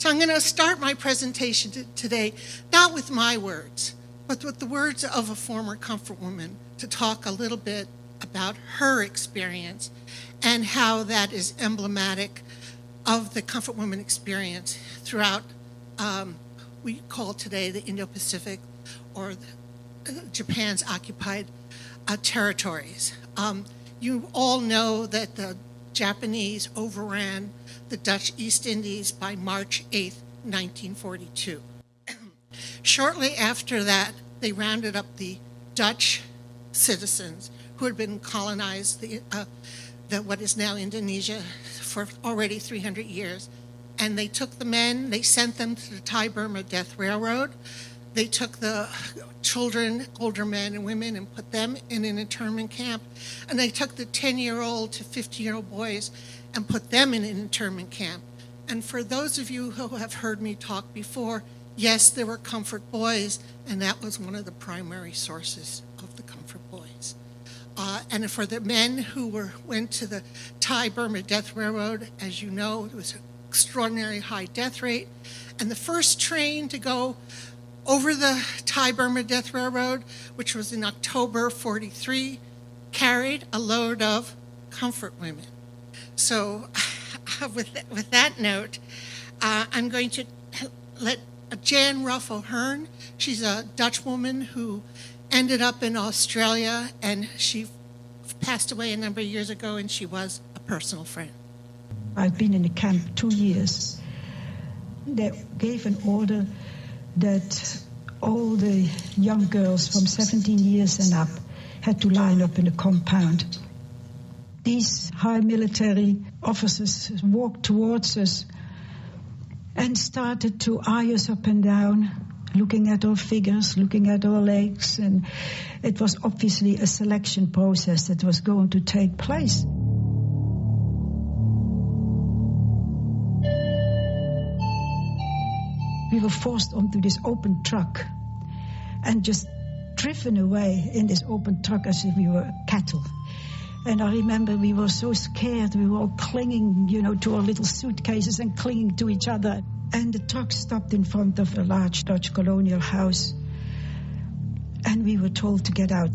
So I'm going to start my presentation today, not with my words, but with the words of a former comfort woman, to talk a little bit about her experience and how that is emblematic of the comfort woman experience throughout we call today the Indo-Pacific or Japan's occupied territories. You all know that the Japanese overran the Dutch East Indies by March 8, 1942. Shortly after that, they rounded up the Dutch citizens who had been colonized what is now Indonesia for already 300 years. And they took the men, they sent them to the Thai-Burma Death Railroad. They took the children, older men and women, and put them in an internment camp. And they took the 10-year-old to 15-year-old boys and put them in an internment camp. And for those of you who have heard me talk before, yes, there were comfort boys, and that was one of the primary sources of the comfort boys. And for the men who went to the Thai-Burma Death Railroad, as you know, it was an extraordinary high death rate. And the first train to go over the Thai-Burma Death Railroad, which was in October 43, carried a load of comfort women. So with that note, I'm going to let Jan Ruffel-Hearn, she's a Dutch woman who ended up in Australia, and she passed away a number of years ago, and she was a personal friend. I've been in the camp 2 years. They gave an order that all the young girls from 17 years and up had to line up in a compound. These high military officers walked towards us and started to eye us up and down, looking at our figures, looking at our legs, and it was obviously a selection process that was going to take place. We were forced onto this open truck and just driven away in this open truck as if we were cattle. And I remember we were so scared, we were all clinging, to our little suitcases and clinging to each other. And the truck stopped in front of a large Dutch colonial house. And we were told to get out.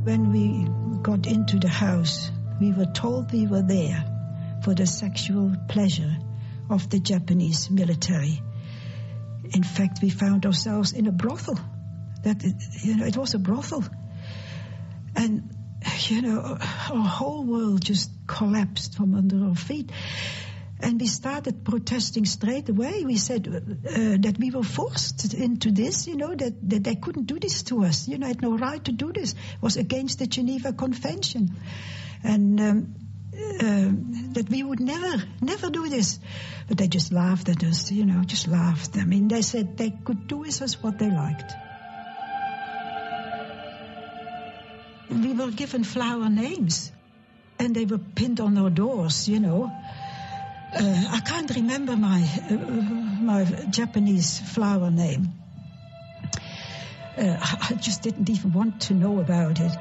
When we got into the house, we were told we were there for the sexual pleasure of the Japanese military. In fact, we found ourselves in a brothel. It was a brothel. And, our whole world just collapsed from under our feet. And we started protesting straight away. We said that we were forced into this, that they couldn't do this to us. Had no right to do this. It was against the Geneva Convention. And that we would never do this. But they just laughed at us, just laughed. I mean, they said they could do with us what they liked. We were given flower names, and they were pinned on our doors, I can't remember my Japanese flower name. I just didn't even want to know about it.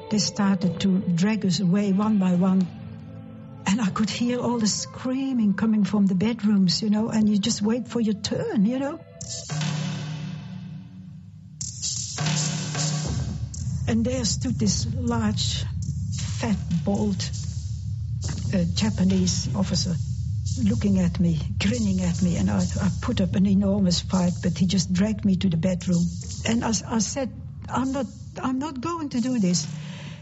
They started to drag us away one by one. And I could hear all the screaming coming from the bedrooms, and you just wait for your turn, And there stood this large, fat, bald Japanese officer looking at me, grinning at me, and I put up an enormous fight, but he just dragged me to the bedroom. And I said, I'm not going to do this.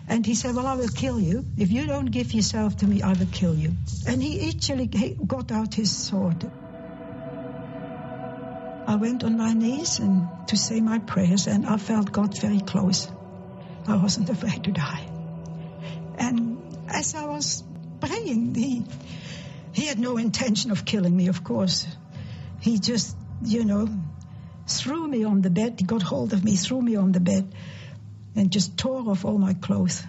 And he said, well, I will kill you. If you don't give yourself to me, I will kill you. And he actually got out his sword. I went on my knees and to say my prayers, and I felt God very close. I wasn't afraid to die. And as I was praying, he had no intention of killing me, of course. He just, threw me on the bed. He got hold of me, threw me on the bed, and just tore off all my clothes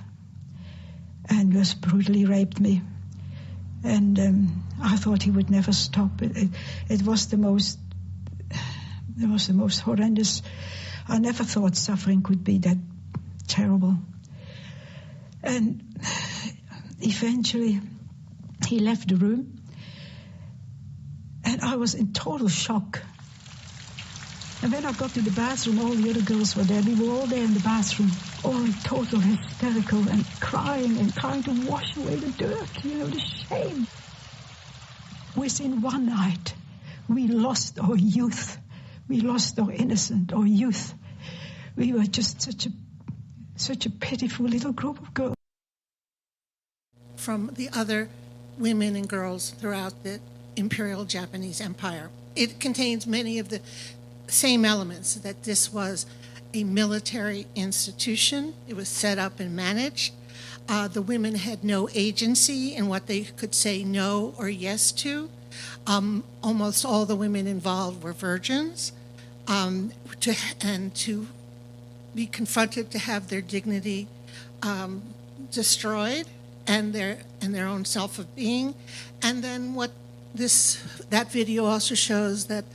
and just brutally raped me. And I thought he would never stop. It was the most horrendous. I never thought suffering could be that terrible. And eventually he left the room, and I was in total shock. And when I got to the bathroom, all the other girls were there. We were all there in the bathroom, all in total hysterical and crying and trying to wash away the dirt, the shame. Within one night, we lost our youth. We lost our innocence, our youth. We were just such a pitiful little group of girls. From the other women and girls throughout the Imperial Japanese Empire. It contains many of the same elements, that this was a military institution. It was set up and managed. The women had no agency in what they could say no or yes to. Almost all the women involved were virgins, to be confronted to have their dignity destroyed and their own self of being. And then that video also shows that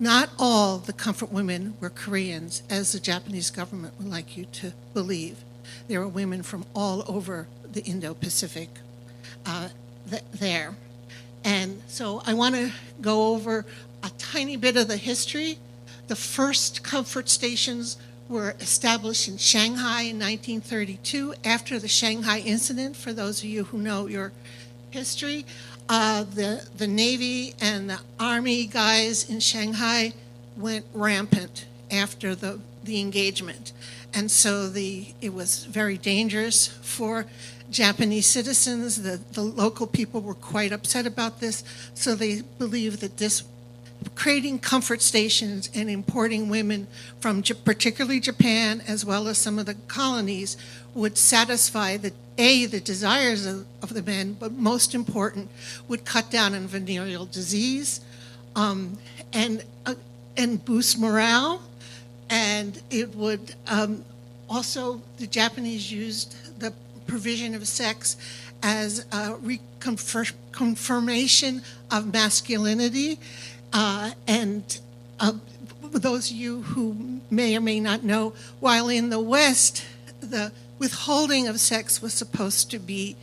not all the comfort women were Koreans, as the Japanese government would like you to believe. There were women from all over the Indo-Pacific there. And so I want to go over a tiny bit of the history. The first comfort stations were established in Shanghai in 1932 after the Shanghai incident, for those of you who know your history. The Navy and the Army guys in Shanghai went rampant after the engagement. And so it was very dangerous for Japanese citizens. The local people were quite upset about this, so they believed that creating comfort stations and importing women from particularly Japan as well as some of the colonies would satisfy the desires of the men, but most important, would cut down on venereal disease and boost morale. And it would also, the Japanese used the provision of sex as a reconfirmation of masculinity. Those of you who may or may not know, while in the West, the withholding of sex was supposed to be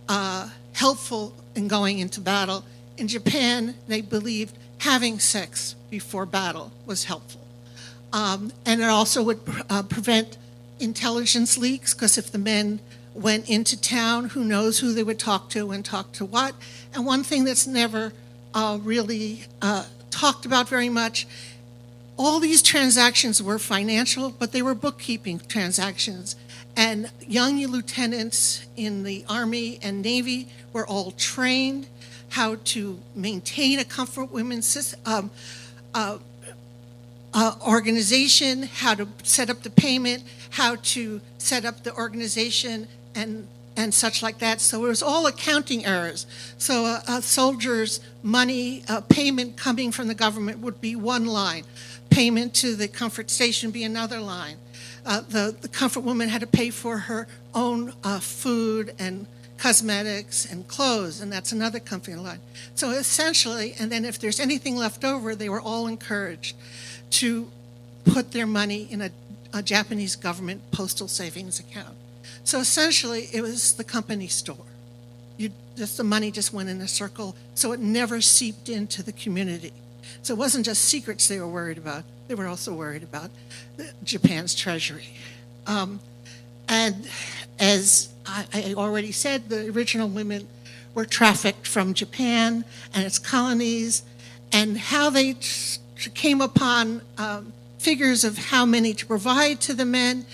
helpful in going into battle. In Japan, they believed having sex before battle was helpful. And it also would prevent intelligence leaks, because if the men went into town, who knows who they would talk to and talk to what. And one thing that's never really talked about very much, all these transactions were financial, but they were bookkeeping transactions. And young lieutenants in the Army and Navy were all trained how to maintain a comfort women's organization, how to set up the payment, how to set up the organization, and such like that. So it was all accounting errors. So a soldier's money payment coming from the government would be one line. Payment to the comfort station be another line. The comfort woman had to pay for her own food and cosmetics and clothes, and that's another company line. So essentially, and then if there's anything left over, they were all encouraged to put their money in a Japanese government postal savings account. So essentially, it was the company store. The money just went in a circle, so it never seeped into the community. So it wasn't just secrets they were worried about. They were also worried about Japan's treasury. And as I already said, the original women were trafficked from Japan and its colonies, and how they came upon figures of how many to provide to the men.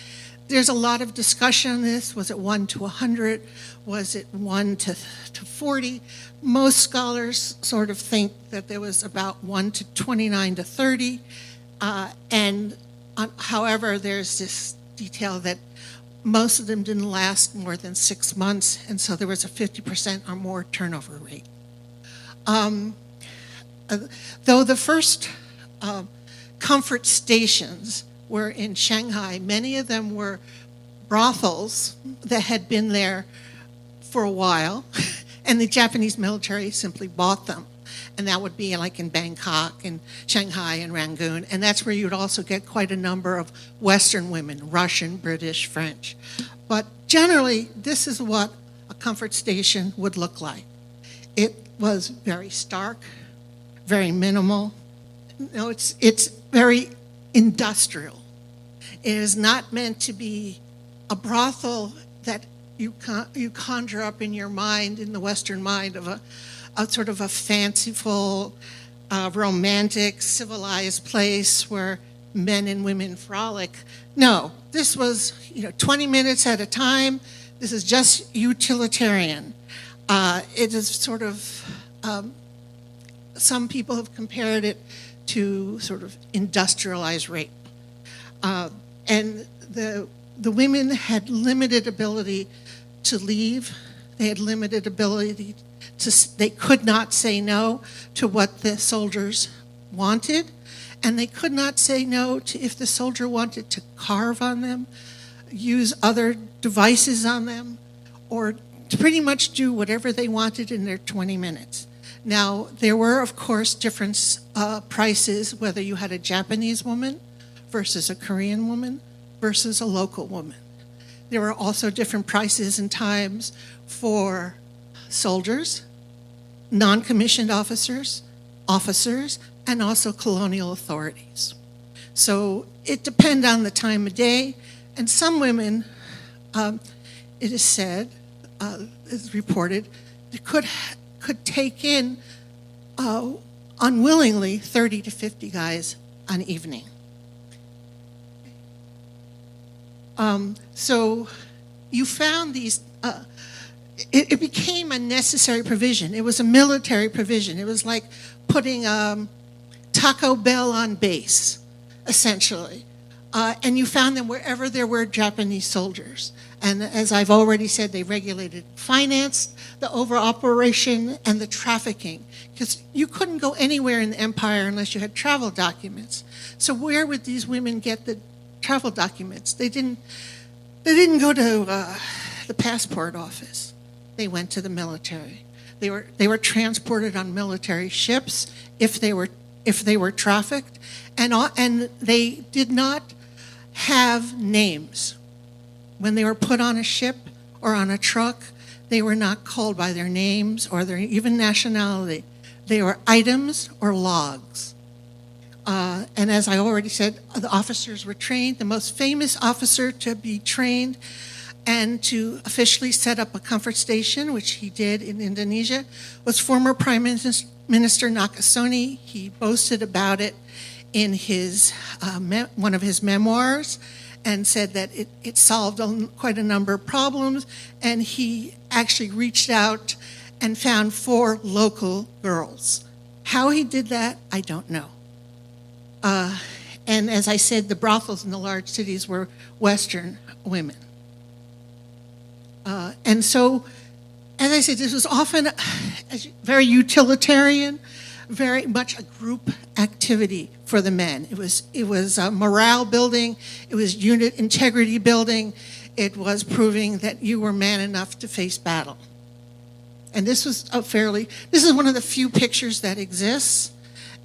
There's a lot of discussion on this. Was it 1 to 100? Was it 1 to 40? Most scholars sort of think that there was about 1 to 29 to 30. However, there's this detail that most of them didn't last more than 6 months, and so there was a 50% or more turnover rate. Though the first comfort stations were in Shanghai, many of them were brothels that had been there for a while, and the Japanese military simply bought them. And that would be like in Bangkok and Shanghai and Rangoon, and that's where you'd also get quite a number of Western women, Russian, British, French. But generally, this is what a comfort station would look like. It was very stark, very minimal. No, it's very industrial. It is not meant to be a brothel that you conjure up in your mind, in the Western mind, of a sort of a fanciful, romantic, civilized place where men and women frolic. No, this was 20 minutes at a time. This is just utilitarian. It is sort of, some people have compared it to sort of industrialized rape. And the women had limited ability to leave. They had limited ability they could not say no to what the soldiers wanted, and they could not say no to if the soldier wanted to carve on them, use other devices on them, or to pretty much do whatever they wanted in their 20 minutes. Now, there were, of course, different prices, whether you had a Japanese woman versus a Korean woman versus a local woman. There were also different prices and times for soldiers, non-commissioned officers, and also colonial authorities. So it depended on the time of day, and some women, it is said, is reported, could take in unwillingly 30 to 50 guys an evening. So you found these, it became a necessary provision. It was a military provision. It was like putting Taco Bell on base, essentially. And you found them wherever there were Japanese soldiers. And as I've already said, they regulated finance, the over-operation, and the trafficking. Because you couldn't go anywhere in the empire unless you had travel documents. So where would these women get the travel documents? They didn't go to the passport office. They went to the military. They were transported on military ships if they were trafficked, and they did not have names. When they were put on a ship or on a truck, they were not called by their names or their even nationality. They were items or logs. And as I already said, the officers were trained. The most famous officer to be trained and to officially set up a comfort station, which he did in Indonesia, was former Prime Minister Nakasone. He boasted about it in his one of his memoirs and said that it solved quite a number of problems, and he actually reached out and found 4 local girls. How he did that, I don't know. And as I said, the brothels in the large cities were Western women. And so, as I said, this was often very utilitarian, very much a group activity for the men. It was a morale building. It was unit integrity building. It was proving that you were man enough to face battle. And this was this is one of the few pictures that exists,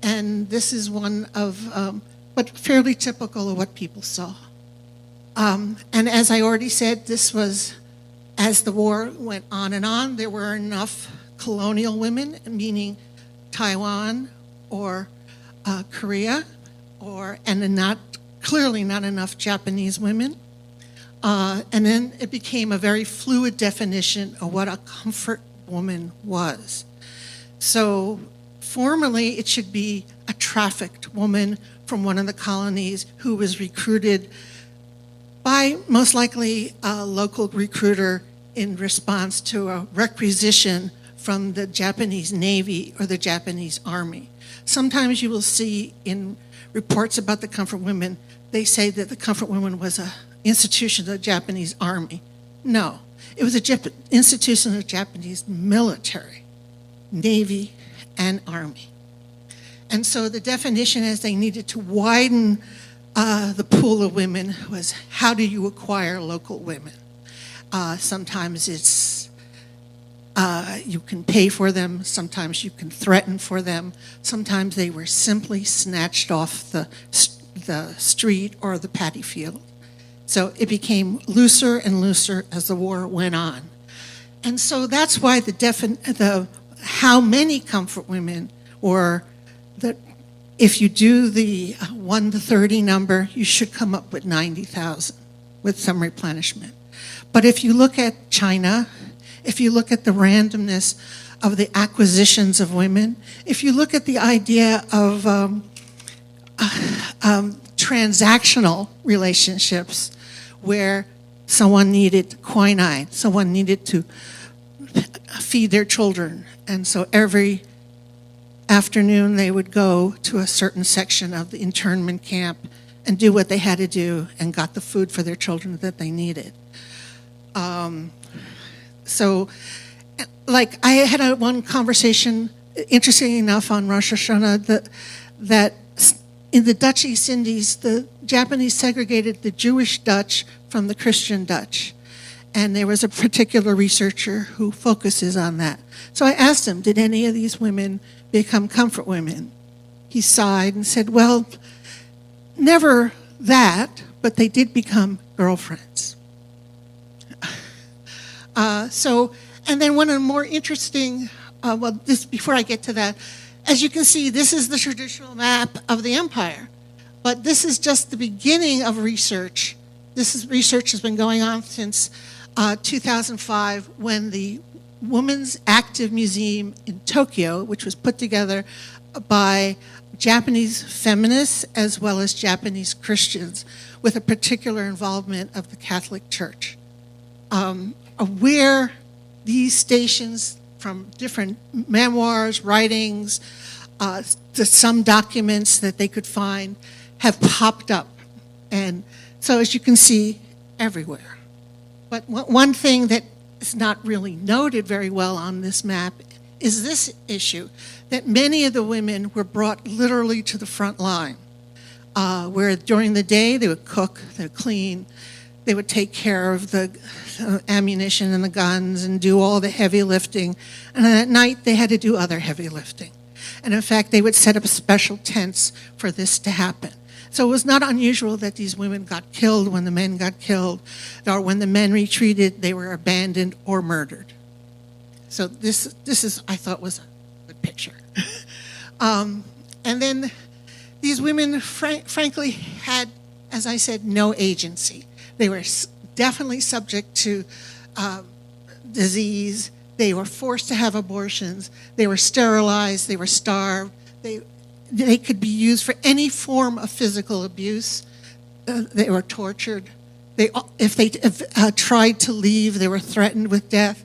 and this is one of, but fairly typical of what people saw. And as I already said, this was, as the war went on, there were enough colonial women, meaning Taiwan or Korea, and clearly not enough Japanese women. And then it became a very fluid definition of what a comfort woman was. So formerly, it should be a trafficked woman from one of the colonies who was recruited by most likely a local recruiter in response to a requisition from the Japanese Navy or the Japanese Army. Sometimes you will see in reports about the comfort women, they say that the comfort woman was an institution of the Japanese Army. No, it was an institution of the Japanese military, Navy, and Army. And so the definition, as they needed to widen the pool of women, was how do you acquire local women? Sometimes it's you can pay for them. Sometimes you can threaten for them. Sometimes they were simply snatched off the street or the paddy field. So it became looser and looser as the war went on. And so that's why how many comfort women, or that if you do the 1 to 30 number, you should come up with 90,000 with some replenishment. But if you look at China, if you look at the randomness of the acquisitions of women, if you look at the idea of transactional relationships where someone needed quinine, someone needed to feed their children, and so every afternoon they would go to a certain section of the internment camp and do what they had to do and got the food for their children that they needed. So, like, I had one conversation, interesting enough, on Rosh Hashanah, that in the Dutch East Indies, the Japanese segregated the Jewish Dutch from the Christian Dutch. And there was a particular researcher who focuses on that. So I asked him, did any of these women become comfort women? He sighed and said, well, never that, but they did become girlfriends. And then one of the more interesting, before I get to that, as you can see, this is the traditional map of the empire. But this is just the beginning of research. Research has been going on since 2005, when the Women's Active Museum in Tokyo, which was put together by Japanese feminists as well as Japanese Christians, with a particular involvement of the Catholic Church, where these stations, from different memoirs, writings, to some documents that they could find, have popped up. And so, as you can see, everywhere. But one thing that is not really noted very well on this map is this issue, that many of the women were brought literally to the front line, where during the day they would cook, they would clean, they would take care of the ammunition and the guns and do all the heavy lifting. And then at night, they had to do other heavy lifting. And in fact, they would set up special tents for this to happen. So it was not unusual that these women got killed when the men got killed, or when the men retreated, they were abandoned or murdered. So this is, I thought, was a good picture. And then these women, frankly, had, as I said, no agency. They were definitely subject to disease. They were forced to have abortions. They were sterilized. They were starved. They could be used for any form of physical abuse. They were tortured. If they tried to leave, they were threatened with death.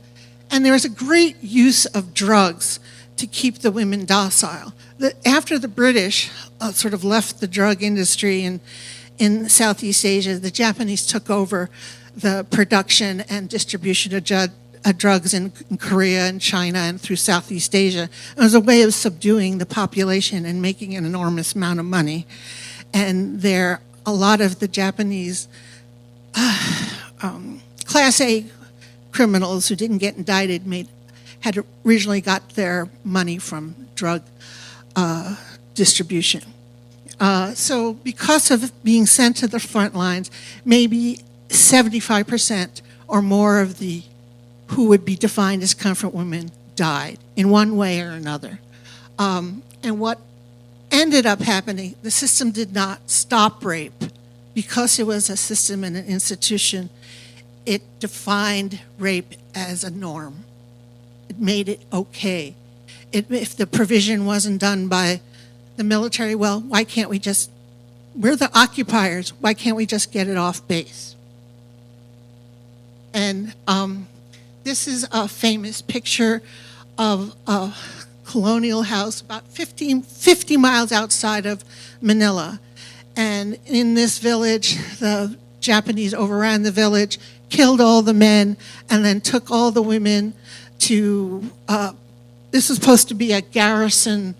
And there was a great use of drugs to keep the women docile. After the British sort of left the drug industry in Southeast Asia, the Japanese took over the production and distribution of drugs in Korea and China and through Southeast Asia. It was a way of subduing the population and making an enormous amount of money. And a lot of the Japanese Class A criminals who didn't get indicted had originally got their money from drug distribution. So because of being sent to the front lines, maybe 75% or more of the who would be defined as comfort women died in one way or another. And what ended up happening, the system did not stop rape. Because it was a system and an institution, it defined rape as a norm. It made it okay. If the provision wasn't done by the military, well, why can't we just, we're the occupiers, why can't we just get it off base? And this is a famous picture of a colonial house about 50 miles outside of Manila. And in this village, the Japanese overran the village, killed all the men, and then took all the women to, this was supposed to be a garrison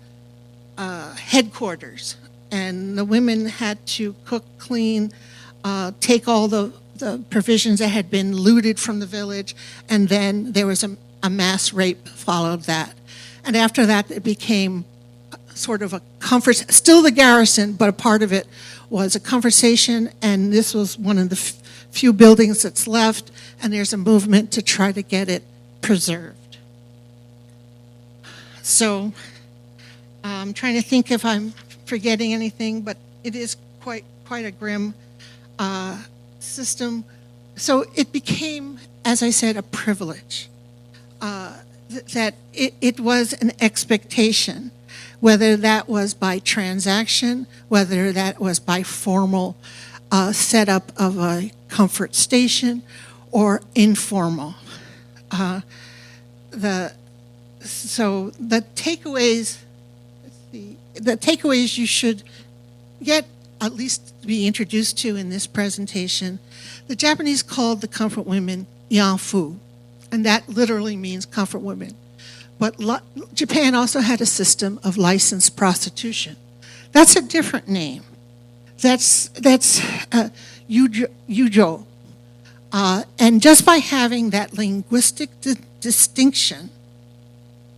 headquarters. And the women had to cook, clean, take all the provisions that had been looted from the village, and then there was a mass rape followed that. And after that, it became sort of a comfort, still the garrison, but a part of it was a conversation, and this was one of the few buildings that's left, and there's a movement to try to get it preserved. So I'm trying to think if I'm forgetting anything, but it is quite a grim system. So it became, as I said, a privilege. That it was an expectation, whether that was by transaction, whether that was by formal setup of a comfort station, or informal. So the takeaways you should get, at least be introduced to in this presentation. The Japanese called the comfort women yanfu, and that literally means comfort women. But Japan also had a system of licensed prostitution. That's a different name. That's yujo. And just by having that linguistic distinction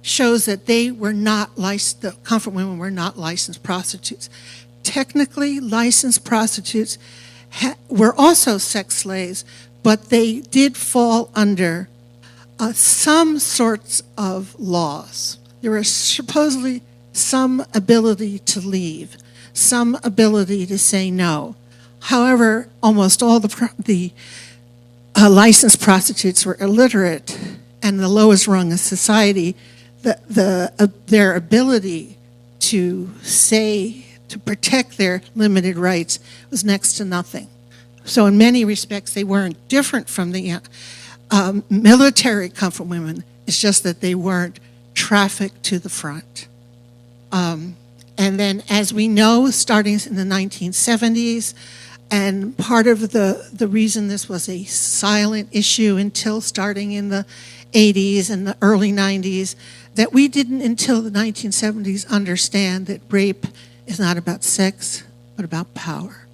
shows that they were not the comfort women were not licensed prostitutes. Technically, licensed prostitutes were also sex slaves, but they did fall under some sorts of laws. There was supposedly some ability to leave, some ability to say no. However, almost all the licensed prostitutes were illiterate, and the lowest rung of society, their ability to protect their limited rights was next to nothing. So in many respects, they weren't different from the military comfort women. It's just that they weren't trafficked to the front. And then, as we know, starting in the 1970s, and part of the reason this was a silent issue until starting in the 80s and the early 90s, that we didn't until the 1970s understand that rape is not about sex, but about power.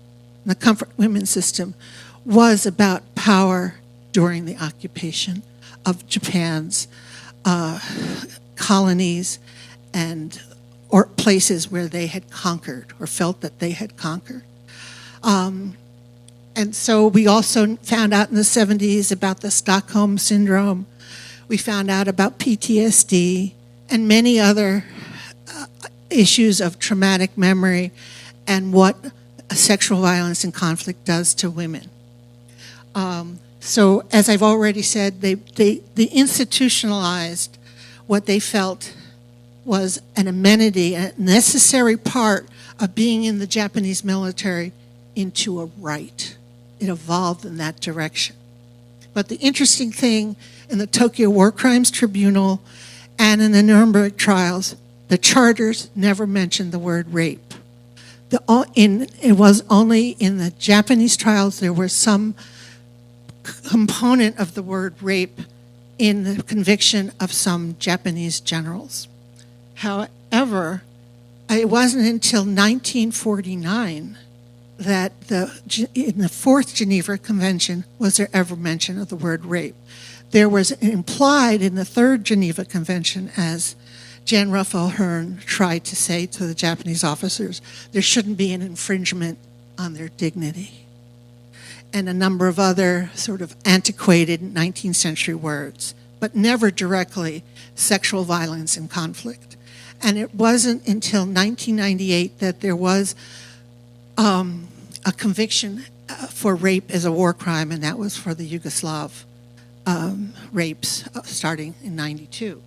And the comfort women system was about power during the occupation of Japan's colonies or places where they had conquered or felt that they had conquered. And so we also found out in the 70s about the Stockholm Syndrome. We found out about PTSD and many other issues of traumatic memory and what sexual violence and conflict does to women. So as I've already said, they institutionalized what they felt was an amenity, a necessary part of being in the Japanese military, into a right. It evolved in that direction. But the interesting thing in the Tokyo War Crimes Tribunal and in the Nuremberg trials, the charters never mentioned the word rape. It was only in the Japanese trials there was some component of the word rape in the conviction of some Japanese generals. However, it wasn't until 1949 that in the Fourth Geneva Convention was there ever mention of the word rape. There was implied in the Third Geneva Convention, as Jan Raphael Hearn tried to say to the Japanese officers, there shouldn't be an infringement on their dignity, and a number of other sort of antiquated 19th century words, but never directly sexual violence and conflict. And it wasn't until 1998 that there was a conviction for rape as a war crime, and that was for the Yugoslav rapes starting in 92.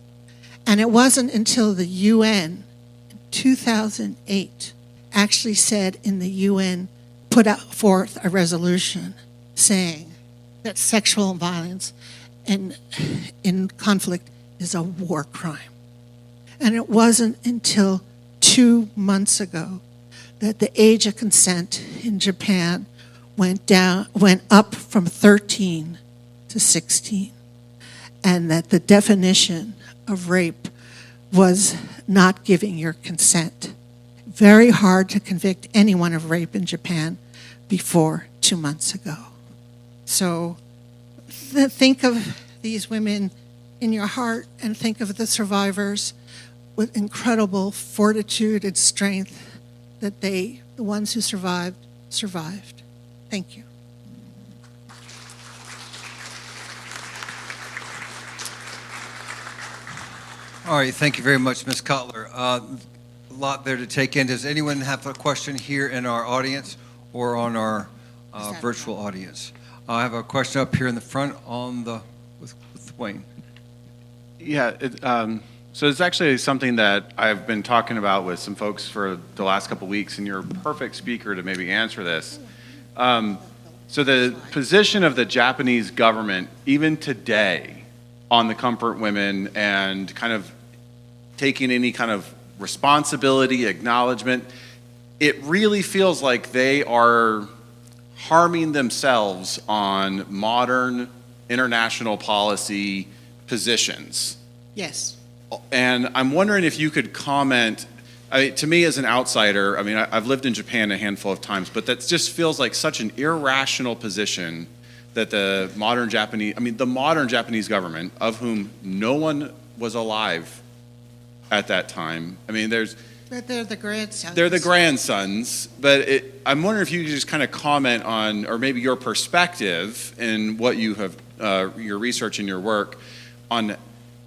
And it wasn't until the UN in 2008 actually said in the UN, put out forth a resolution saying that sexual violence in conflict is a war crime. And it wasn't until 2 months ago that the age of consent in Japan went up from 13 to 16, and that the definition of rape was not giving your consent. Very hard to convict anyone of rape in Japan before 2 months ago. So think of these women in your heart and think of the survivors with incredible fortitude and strength that the ones who survived. Thank you. All right, thank you very much, Ms. Kotler. A lot there to take in. Does anyone have a question here in our audience or on our virtual audience? I have a question up here in the front with Wayne. Yeah, so it's actually something that I've been talking about with some folks for the last couple of weeks, and you're a perfect speaker to maybe answer this. So the position of the Japanese government, even today, on the comfort women and kind of taking any kind of responsibility, acknowledgement, it really feels like they are harming themselves on modern international policy positions. Yes. And I'm wondering if you could comment, to me as an outsider, I mean, I've lived in Japan a handful of times, but that just feels like such an irrational position that the modern Japanese government, of whom no one was alive at that time. I mean, But they're the grandsons. They're the grandsons, but I'm wondering if you could just kind of comment on, or maybe your perspective in what you have, your research and your work, on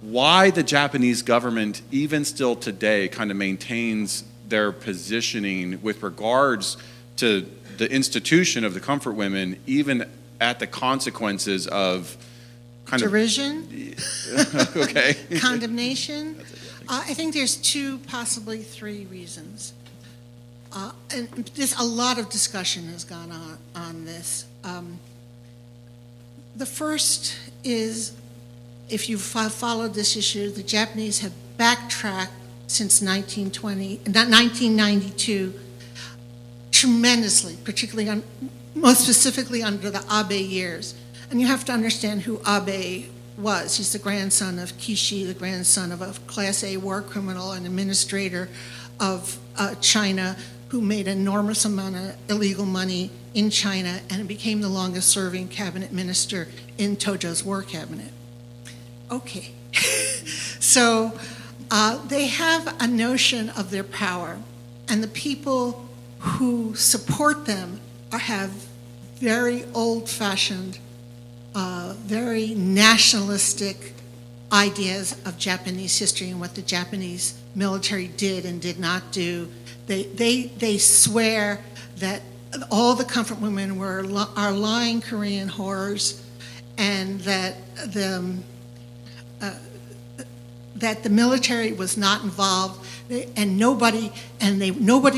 why the Japanese government, even still today, kind of maintains their positioning with regards to the institution of the comfort women, even at the consequences of kind derision, okay, condemnation. I think there's two, possibly three reasons. And a lot of discussion has gone on this. The first is, if you've followed this issue, the Japanese have backtracked since 1992 tremendously, particularly most specifically under the Abe years. And you have to understand who Abe was. He's the grandson of Kishi, the grandson of a Class A war criminal and administrator of China, who made an enormous amount of illegal money in China and became the longest serving cabinet minister in Tojo's war cabinet. Okay, so they have a notion of their power, and the people who support them have very old-fashioned, very nationalistic ideas of Japanese history and what the Japanese military did and did not do. They swear that all the comfort women are lying Korean whores, and that the military was not involved, and nobody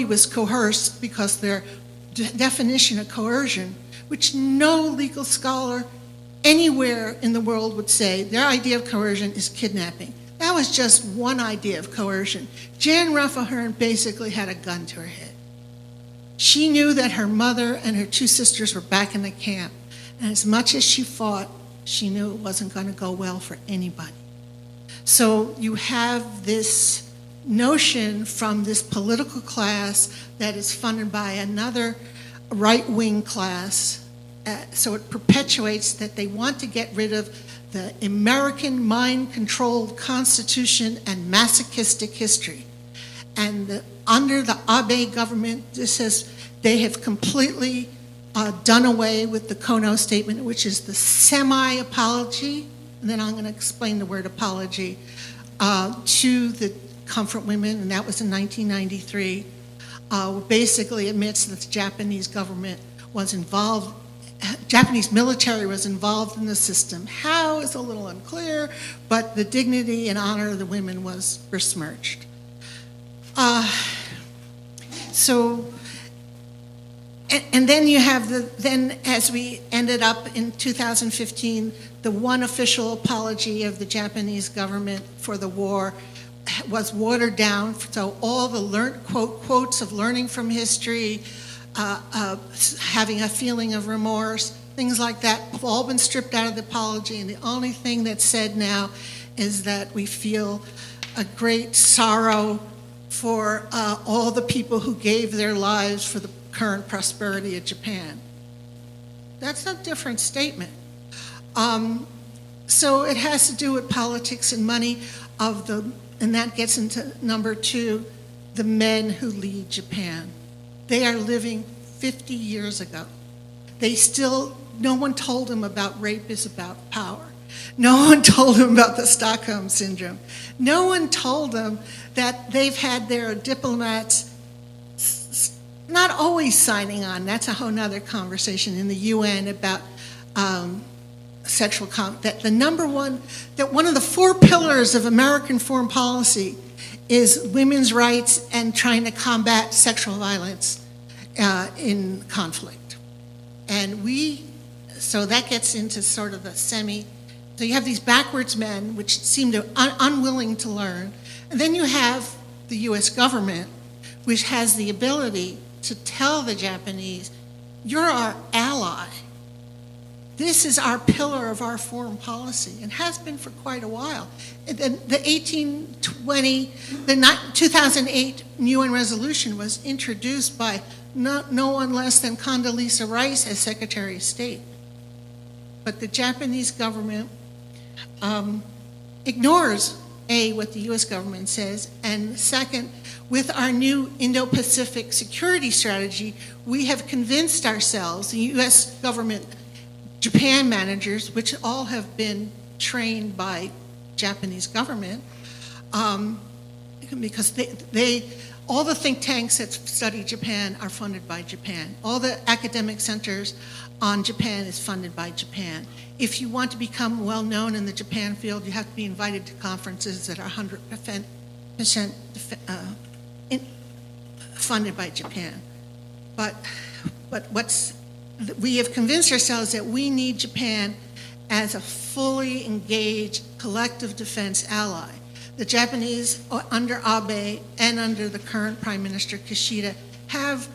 was coerced, because their definition of coercion, which no legal scholar anywhere in the world would say, their idea of coercion is kidnapping. That was just one idea of coercion. Jan Raffahearn basically had a gun to her head. She knew that her mother and her two sisters were back in the camp, and as much as she fought, she knew it wasn't going to go well for anybody. So you have this notion from this political class that is funded by another right-wing class, so it perpetuates that they want to get rid of the American mind-controlled constitution and masochistic history. And under the Abe government, they have completely done away with the Kono statement, which is the semi-apology, and then I'm going to explain the word apology, to the comfort women, and that was in 1993, basically admits that the Japanese government was involved, Japanese military was involved in the system. How is a little unclear, but the dignity and honor of the women was besmirched. And then you have then as we ended up in 2015, the one official apology of the Japanese government for the war was watered down. So all the quotes of learning from history, having a feeling of remorse, things like that have all been stripped out of the apology. And the only thing that's said now is that we feel a great sorrow for all the people who gave their lives for the current prosperity of Japan. That's a different statement. So it has to do with politics and money and that gets into number two, the men who lead Japan. They are living 50 years ago. No one told them about rape is about power. No one told them about the Stockholm Syndrome. No one told them that they've had their diplomats not always signing on. That's a whole nother conversation in the UN about sexual that the number one, that one of the 4 pillars of American foreign policy is women's rights and trying to combat sexual violence in conflict. And so that gets into sort of the so you have these backwards men which seem to unwilling to learn. And then you have the US government, which has the ability to tell the Japanese, you're our ally. This is our pillar of our foreign policy, and has been for quite a while. The 2008 UN resolution was introduced by no one less than Condoleezza Rice as Secretary of State. But the Japanese government ignores, A, what the US government says, and second, with our new Indo-Pacific security strategy, we have convinced ourselves, the US government, Japan managers, which all have been trained by Japanese government, because all the think tanks that study Japan are funded by Japan. All the academic centers on Japan is funded by Japan. If you want to become well known in the Japan field, you have to be invited to conferences that are 100% funded by Japan. But we have convinced ourselves that we need Japan as a fully engaged collective defense ally. The Japanese, under Abe and under the current Prime Minister Kishida, have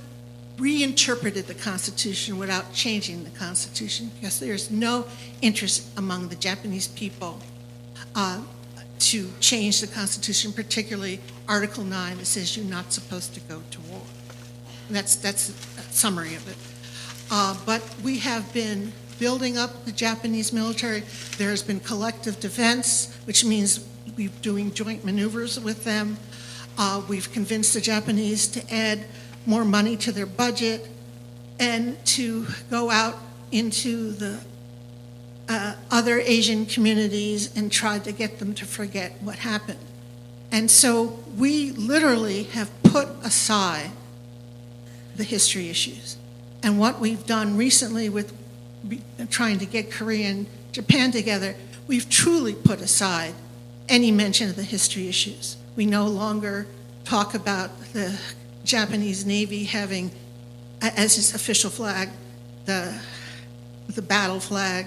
reinterpreted the Constitution without changing the Constitution, because there's no interest among the Japanese people to change the Constitution, particularly Article 9 that says you're not supposed to go to war. That's a summary of it. But we have been building up the Japanese military. There has been collective defense, which means we're doing joint maneuvers with them. We've convinced the Japanese to add more money to their budget and to go out into the other Asian communities and try to get them to forget what happened. And so we literally have put aside the history issues. And what we've done recently with trying to get Korea and Japan together, we've truly put aside any mention of the history issues. We no longer talk about the Japanese Navy having as its official flag the battle flag.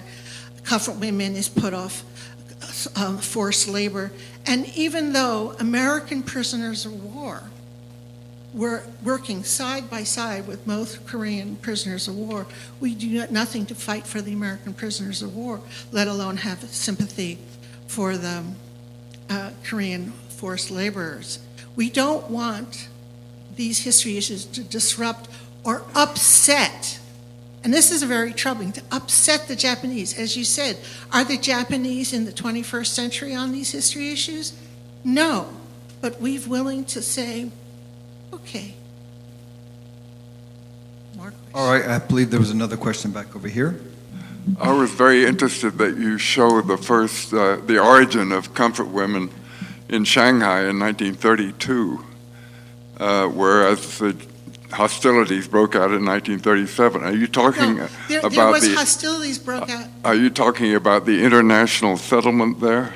Comfort women is put off forced labor. And even though American prisoners of war were working side by side with most Korean prisoners of war, we do nothing to fight for the American prisoners of war, let alone have sympathy for the Korean forced laborers. We don't want these history issues to disrupt or upset, and this is very troubling, to upset the Japanese. As you said, are the Japanese in the 21st century on these history issues? No, but we're willing to say, okay. More questions? All right, I believe there was another question back over here. I was very interested that you showed the origin of comfort women in Shanghai in 1932, whereas the hostilities broke out in 1937. Are you talking there about was hostilities broke out? Are you talking about the international settlement there?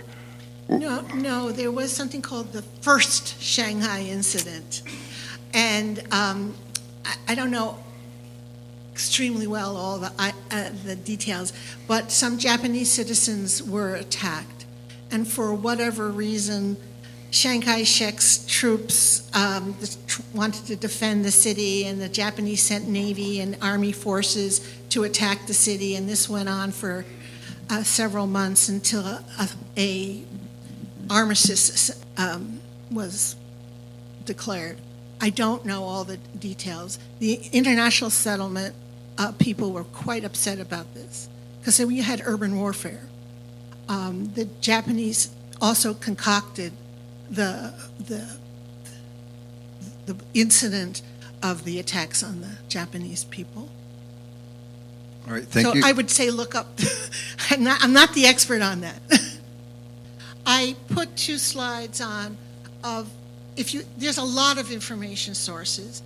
No, there was something called the first Shanghai incident. And I don't know extremely well all the details, but some Japanese citizens were attacked. And for whatever reason, Chiang Kai-shek's troops wanted to defend the city, and the Japanese sent Navy and Army forces to attack the city, and this went on for several months until a armistice was declared. I don't know all the details. The international settlement people were quite upset about this because we had urban warfare. The Japanese also concocted the incident of the attacks on the Japanese people. All right, thank you. So I would say look up. I'm not the expert on that. I put 2 slides on of, there's a lot of information sources.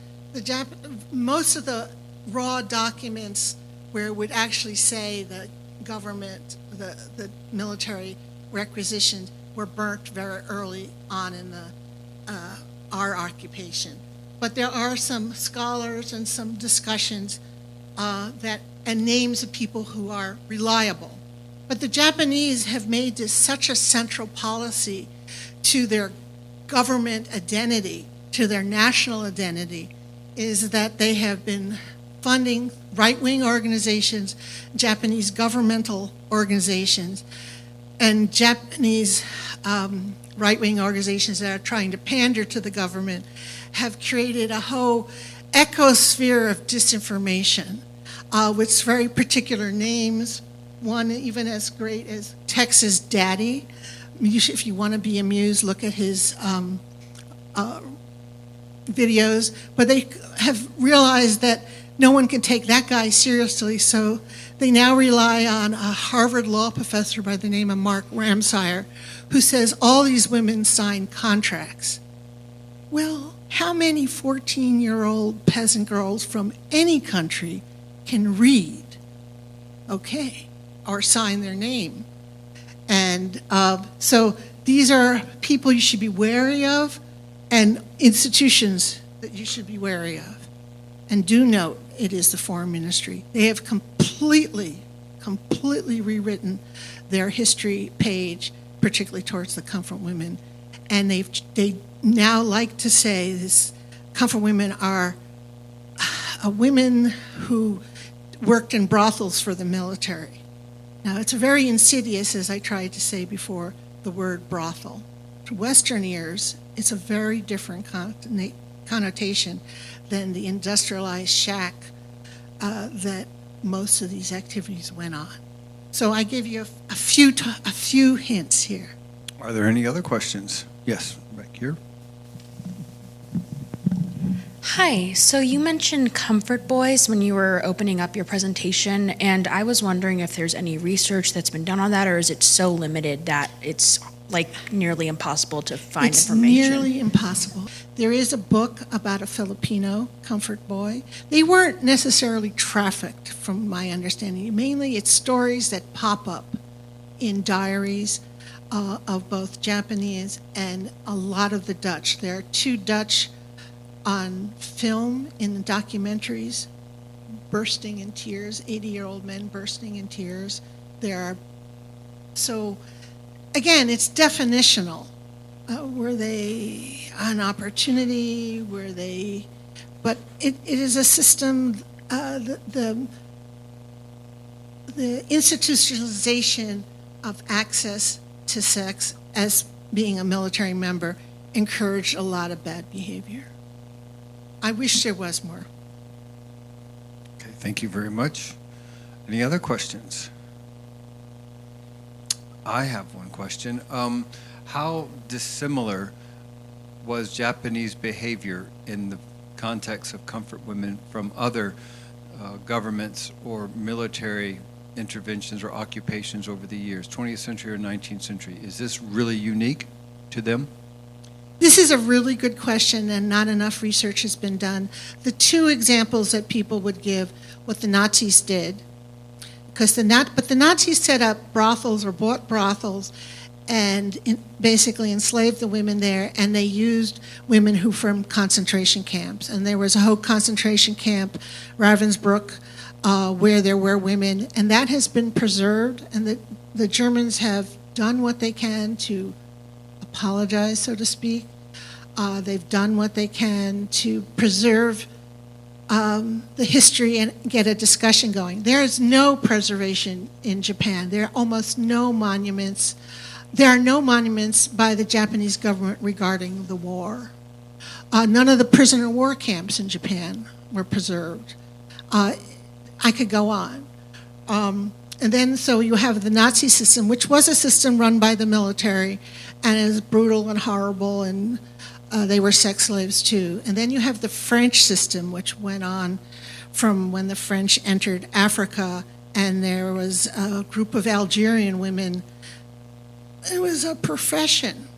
Most of the raw documents where it would actually say the government, the military requisitions were burnt very early on in our occupation. But there are some scholars and some discussions and names of people who are reliable. But the Japanese have made this such a central policy to their government identity, to their national identity, is that they have been funding right-wing organizations, Japanese governmental organizations, and Japanese right-wing organizations that are trying to pander to the government have created a whole ecosphere of disinformation with very particular names, one even as great as Texas Daddy. If you want to be amused, look at his videos. But they have realized that no one can take that guy seriously, so they now rely on a Harvard law professor by the name of Mark Ramsire, who says all these women signed contracts. Well, how many 14-year-old peasant girls from any country can read, okay, or sign their name? And so these are people you should be wary of, and institutions that you should be wary of. And do note, it is the Foreign Ministry. They have completely rewritten their history page, particularly towards the comfort women. And they now like to say this comfort women are women who worked in brothels for the military. Now, it's very insidious, as I tried to say before, the word brothel. To Western ears, it's a very different connotation than the industrialized shack that most of these activities went on. So I give you a few hints here. Are there any other questions? Yes, back here. Hi, so you mentioned comfort boys when you were opening up your presentation, and I was wondering if there's any research that's been done on that, or is it so limited that it's like nearly impossible to find information? It's nearly impossible. There is a book about a Filipino comfort boy. They weren't necessarily trafficked, from my understanding. Mainly it's stories that pop up in diaries of both Japanese and a lot of the Dutch. There are 2 Dutch on film in the documentaries bursting in tears, 80-year-old men bursting in tears. So again, it's definitional. Were they an opportunity? But it is a system, the institutionalization of access to sex as being a military member encouraged a lot of bad behavior. I wish there was more. Okay, thank you very much. Any other questions? I have one question. How dissimilar was Japanese behavior in the context of comfort women from other governments or military interventions or occupations over the years, 20th century or 19th century? Is this really unique to them? This is a really good question, and not enough research has been done. The 2 examples that people would give, what the Nazis did, but the Nazis set up brothels or bought brothels and basically enslaved the women there, and they used women who from concentration camps. And there was a whole concentration camp, Ravensbrück, where there were women, and that has been preserved, and the Germans have done what they can to apologize, so to speak. They've done what they can to preserve the history and get a discussion going. There is no preservation in Japan. There are almost no monuments. There are no monuments by the Japanese government regarding the war. None of the prisoner of war camps in Japan were preserved. I could go on. And then so you have the Nazi system, which was a system run by the military and is brutal and horrible, and they were sex slaves too. And then you have the French system, which went on from when the French entered Africa, and there was a group of Algerian women it was a profession.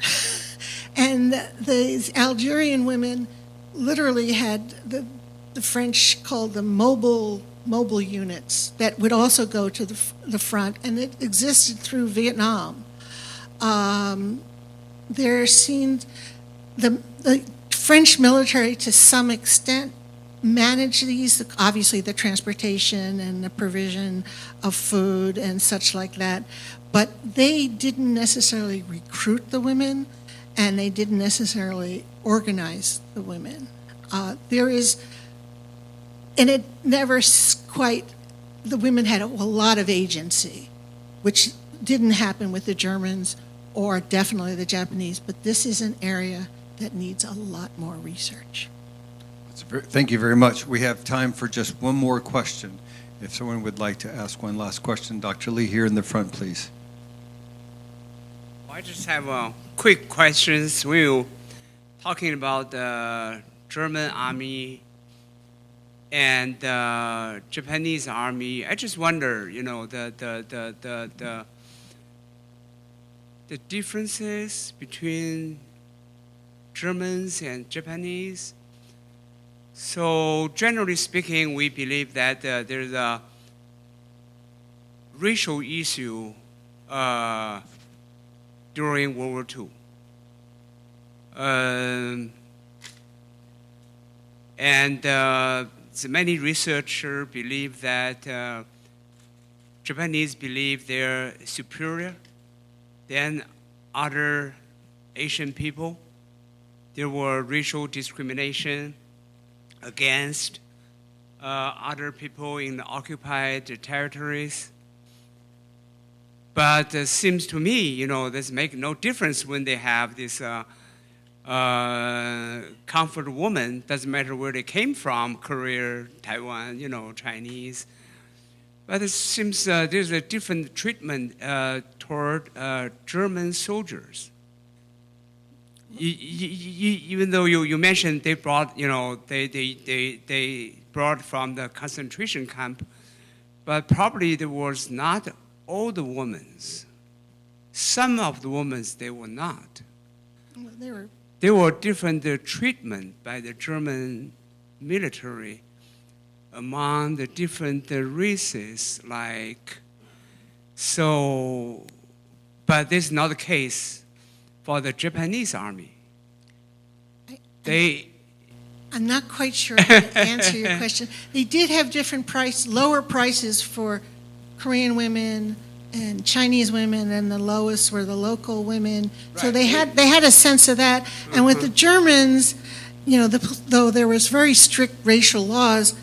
And the Algerian women literally had the French called them mobile units that would also go to the front, and it existed through Vietnam. There seemed the French military, to some extent, managed these, obviously the transportation and the provision of food and such like that, but they didn't necessarily recruit the women, and they didn't necessarily organize the women. And it never quite, the women had a lot of agency, which didn't happen with the Germans or definitely the Japanese, but this is an area that needs a lot more research. Thank you very much. We have time for just one more question. If someone would like to ask one last question, Dr. Lee here in the front, please. I just have a quick questions. We were talking about the German army and the Japanese army. I just wonder, the differences between Germans and Japanese. So generally speaking, we believe that there's a racial issue during World War II. Many researchers believe that Japanese believe they're superior than other Asian people. There were racial discrimination against other people in the occupied territories. But it seems to me, this makes no difference when they have this comfort woman. Doesn't matter where they came from, Korea, Taiwan, Chinese. But it seems there's a different treatment toward German soldiers. Even though you mentioned they brought, they brought from the concentration camp, but probably there was not all the women. Some of the women, they were not. There were different treatment by the German military among the different races, but this is not the case for the Japanese army. I'm not quite sure how to answer your question. They did have different lower prices for Korean women and Chinese women, and the lowest were the local women. Right. So they had a sense of that. And with the Germans, though there was very strict racial laws,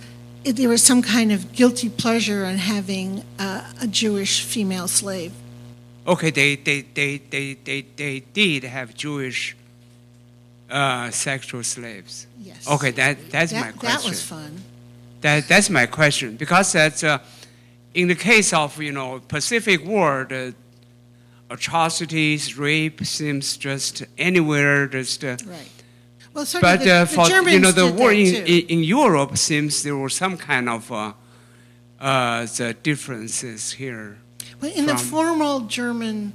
there was some kind of guilty pleasure in having a Jewish female slave. Okay, they did have Jewish sexual slaves. Yes. Okay, that's my question. That was fun. That's my question, because that's in the case of Pacific War, the atrocities, rape seems just anywhere. Right. Well, but the for Germans the did war that too. in Europe seems there were some kind of the differences here. Well, in the formal German,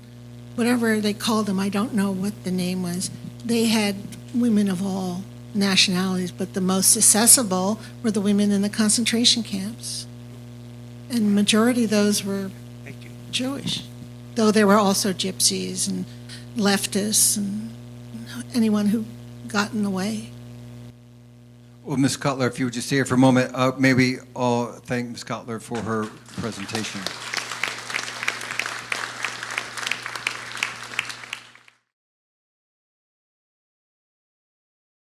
whatever they called them, I don't know what the name was, they had women of all nationalities, but the most accessible were the women in the concentration camps. And the majority of those were Jewish, though there were also gypsies and leftists and anyone who got in the way. Well, Ms. Kotler, if you would just stay here for a moment, maybe I'll thank Ms. Kotler for her presentation.